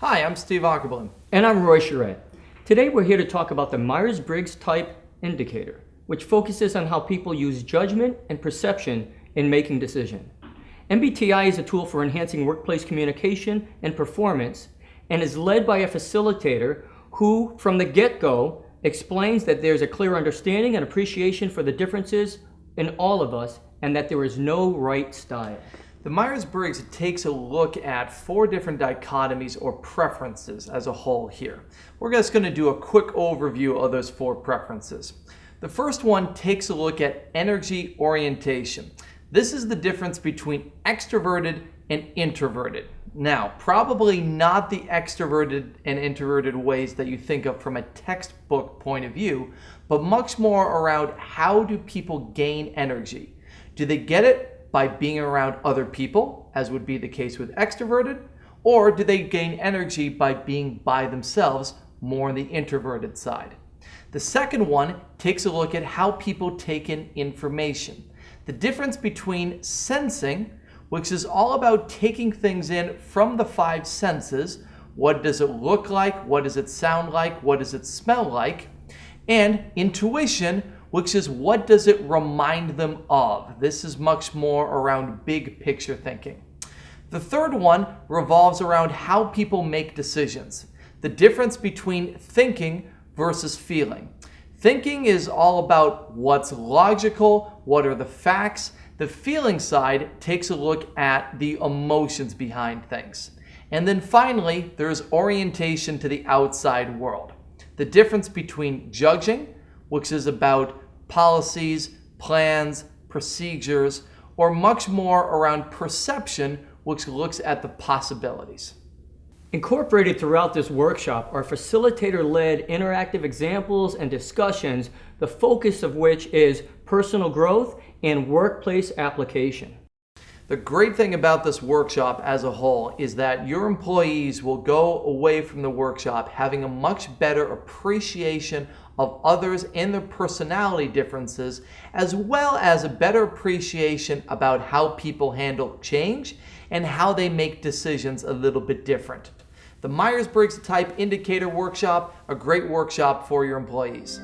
Hi, I'm Steve Ackerblin. And I'm Roy Charette. Today we're here to talk about the Myers-Briggs Type Indicator, which focuses on how people use judgment and perception in making decisions. MBTI is a tool for enhancing workplace communication and performance and is led by a facilitator who, from the get-go, explains that there's a clear understanding and appreciation for the differences in all of us and that there is no right style. The Myers-Briggs takes a look at 4 different dichotomies or preferences as a whole here. We're just going to do a quick overview of those 4 preferences. The first one takes a look at energy orientation. This is the difference between extroverted and introverted. Now, probably not the extroverted and introverted ways that you think of from a textbook point of view, but much more around how do people gain energy. Do they get it by being around other people, as would be the case with extroverted, or do they gain energy by being by themselves, more on the introverted side? The second one takes a look at how people take in information. The difference between sensing, which is all about taking things in from the 5 senses, what does it look like, what does it sound like, what does it smell like, and intuition, which is what does it remind them of. This is much more around big picture thinking. The third one revolves around how people make decisions. The difference between thinking versus feeling. Thinking is all about what's logical, what are the facts. The feeling side takes a look at the emotions behind things. And then finally, there's orientation to the outside world. The difference between judging, which is about policies, plans, procedures, or much more around perception, which looks at the possibilities. Incorporated throughout this workshop are facilitator-led interactive examples and discussions, the focus of which is personal growth and workplace application. The great thing about this workshop as a whole is that your employees will go away from the workshop having a much better appreciation of others and their personality differences, as well as a better appreciation about how people handle change and how they make decisions a little bit different. The Myers-Briggs Type Indicator workshop, a great workshop for your employees.